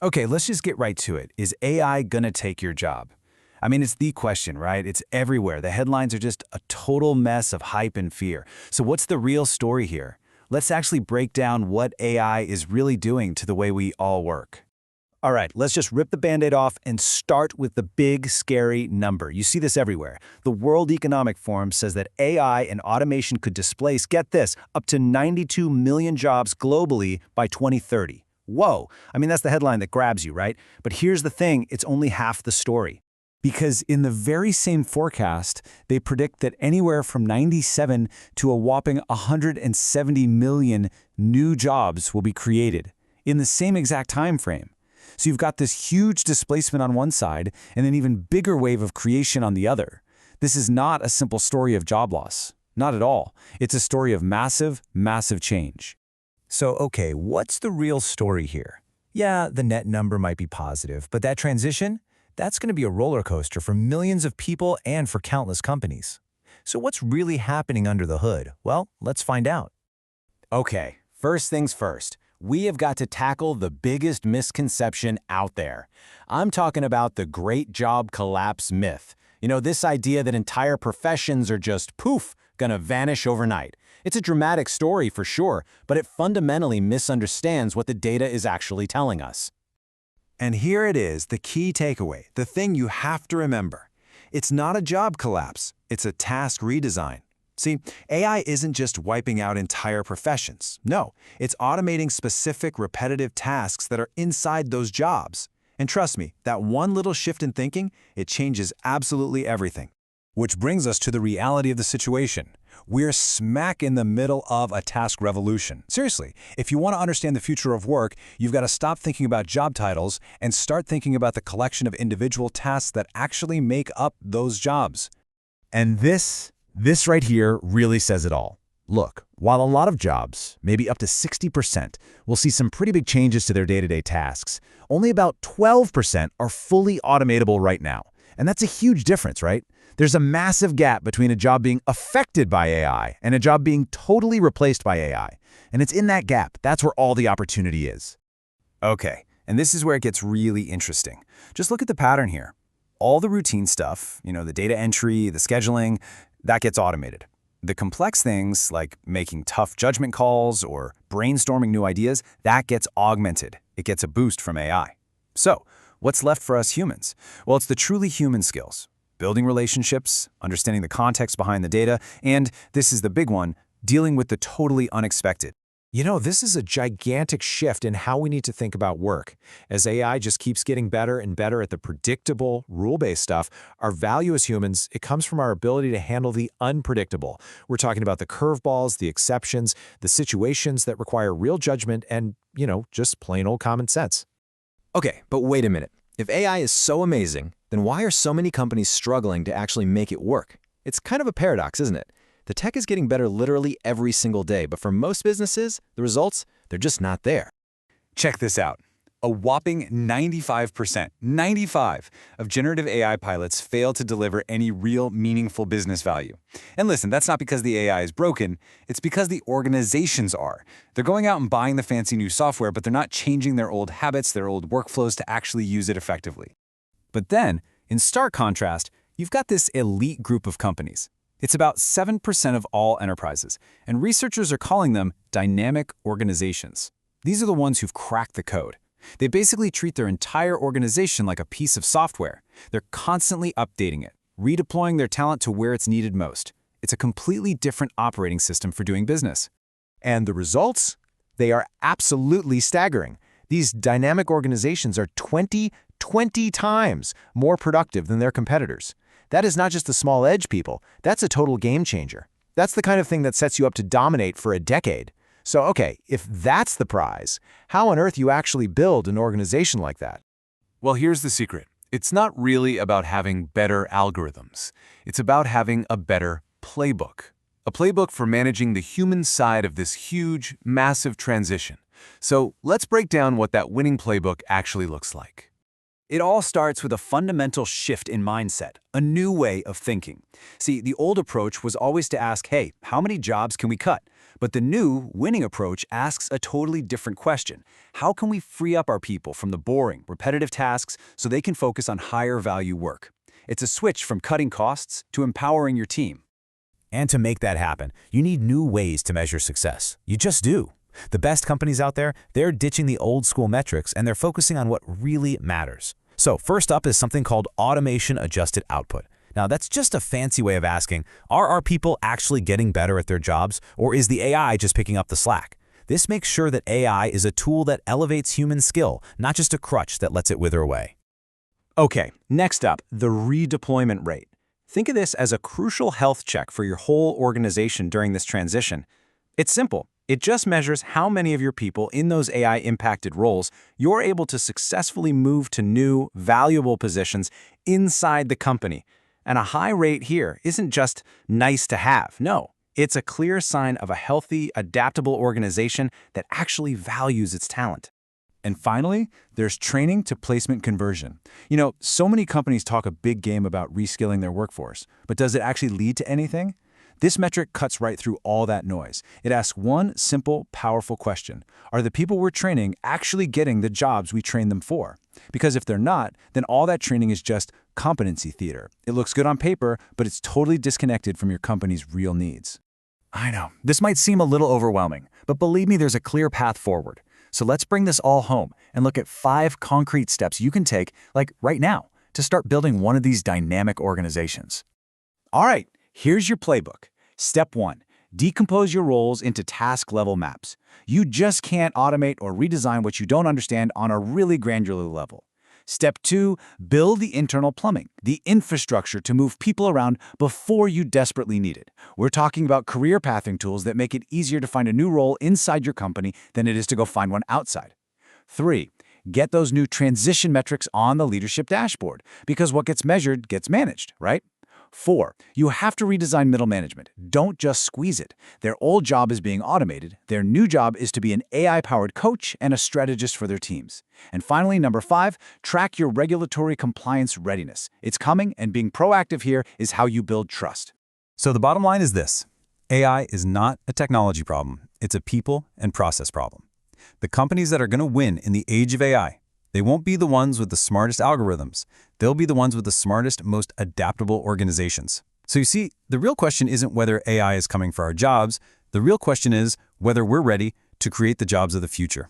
Okay, let's just get right to it. Is AI gonna take your job? I mean, it's the question, right? It's everywhere. The headlines are just a total mess of hype and fear. So what's the real story here? Let's actually break down what AI is really doing to the way we all work. All right, let's just rip the Band-Aid off and start with the big, scary number. You see this everywhere. The World Economic Forum says that AI and automation could displace, get this, up to 92 million jobs globally by 2030. Whoa, I mean, that's the headline that grabs you, right? But here's the thing, it's only half the story. Because in the very same forecast, they predict that anywhere from 97 to a whopping 170 million new jobs will be created in the same exact time frame. So you've got this huge displacement on one side and an even bigger wave of creation on the other. This is not a simple story of job loss. Not at all. It's a story of massive, massive change. So, okay, what's the real story here? Yeah, the net number might be positive, but that transition, that's going to be a roller coaster for millions of people and for countless companies. So what's really happening under the hood? Well, let's find out. Okay, first things first. We have got to tackle the biggest misconception out there. I'm talking about the great job collapse myth. You know, this idea that entire professions are just poof, gonna vanish overnight. It's a dramatic story for sure, but it fundamentally misunderstands what the data is actually telling us. And here it is, the key takeaway, the thing you have to remember. It's not a job collapse, it's a task redesign. See, AI isn't just wiping out entire professions. No, it's automating specific repetitive tasks that are inside those jobs. And trust me, that one little shift in thinking, it changes absolutely everything. Which brings us to the reality of the situation. We're smack in the middle of a task revolution. Seriously, if you want to understand the future of work, you've got to stop thinking about job titles and start thinking about the collection of individual tasks that actually make up those jobs. And this right here really says it all. Look, while a lot of jobs, maybe up to 60%, will see some pretty big changes to their day-to-day tasks, only about 12% are fully automatable right now. And that's a huge difference, right? There's a massive gap between a job being affected by AI and a job being totally replaced by AI. And it's in that gap, that's where all the opportunity is. Okay, and this is where it gets really interesting. Just look at the pattern here. All the routine stuff, the data entry, the scheduling, that gets automated. The complex things, like making tough judgment calls or brainstorming new ideas, that gets augmented. It gets a boost from AI. So, what's left for us humans? Well, it's the truly human skills. Building relationships, understanding the context behind the data, and, this is the big one, dealing with the totally unexpected. This is a gigantic shift in how we need to think about work. As AI just keeps getting better and better at the predictable, rule-based stuff, our value as humans, it comes from our ability to handle the unpredictable. We're talking about the curveballs, the exceptions, the situations that require real judgment and, just plain old common sense. Okay, but wait a minute. If AI is so amazing, then why are so many companies struggling to actually make it work? It's kind of a paradox, isn't it? The tech is getting better literally every single day, but for most businesses, the results, they're just not there. Check this out. A whopping 95% of generative AI pilots fail to deliver any real meaningful business value. And listen, that's not because the AI is broken, it's because the organizations are. They're going out and buying the fancy new software, but they're not changing their old habits, their old workflows to actually use it effectively. But then, in stark contrast, you've got this elite group of companies. It's about 7% of all enterprises, and researchers are calling them dynamic organizations. These are the ones who've cracked the code. They basically treat their entire organization like a piece of software. They're constantly updating it, redeploying their talent to where it's needed most. It's a completely different operating system for doing business. And the results? They are absolutely staggering. These dynamic organizations are 20 times more productive than their competitors. That is not just the small edge people, that's a total game changer. That's the kind of thing that sets you up to dominate for a decade. So, okay, if that's the prize, how on earth you actually build an organization like that? Well, here's the secret. It's not really about having better algorithms. It's about having a better playbook. A playbook for managing the human side of this huge, massive transition. So let's break down what that winning playbook actually looks like. It all starts with a fundamental shift in mindset, a new way of thinking. See, the old approach was always to ask, hey, how many jobs can we cut? But the new, winning approach asks a totally different question. How can we free up our people from the boring, repetitive tasks so they can focus on higher-value work? It's a switch from cutting costs to empowering your team. And to make that happen, you need new ways to measure success. You just do. The best companies out there, they're ditching the old-school metrics and they're focusing on what really matters. So first up is something called automation-adjusted output. Now, that's just a fancy way of asking, are our people actually getting better at their jobs, or is the AI just picking up the slack? This makes sure that AI is a tool that elevates human skill, not just a crutch that lets it wither away. Okay, next up, the redeployment rate. Think of this as a crucial health check for your whole organization during this transition. It's simple. It just measures how many of your people in those AI-impacted roles you're able to successfully move to new, valuable positions inside the company. And a high rate here isn't just nice to have. No, it's a clear sign of a healthy, adaptable organization that actually values its talent. And finally, there's training to placement conversion. So many companies talk a big game about reskilling their workforce, but does it actually lead to anything? This metric cuts right through all that noise. It asks one simple, powerful question. Are the people we're training actually getting the jobs we trained them for? Because if they're not, then all that training is just competency theater. It looks good on paper, but it's totally disconnected from your company's real needs. I know, this might seem a little overwhelming, but believe me, there's a clear path forward. So let's bring this all home and look at 5 concrete steps you can take, like right now, to start building one of these dynamic organizations. All right, here's your playbook. Step 1. Decompose your roles into task-level maps. You just can't automate or redesign what you don't understand on a really granular level. Step 2. Build the internal plumbing, the infrastructure to move people around before you desperately need it. We're talking about career pathing tools that make it easier to find a new role inside your company than it is to go find one outside. 3. Get those new transition metrics on the leadership dashboard, because what gets measured gets managed, right? 4. You have to redesign middle management. Don't just squeeze it. Their old job is being automated. Their new job is to be an AI-powered coach and a strategist for their teams. And finally, number 5, track your regulatory compliance readiness. It's coming, and being proactive here is how you build trust. So the bottom line is this. AI is not a technology problem. It's a people and process problem. The companies that are going to win in the age of AI, they won't be the ones with the smartest algorithms. They'll be the ones with the smartest, most adaptable organizations. So you see, the real question isn't whether AI is coming for our jobs. The real question is whether we're ready to create the jobs of the future.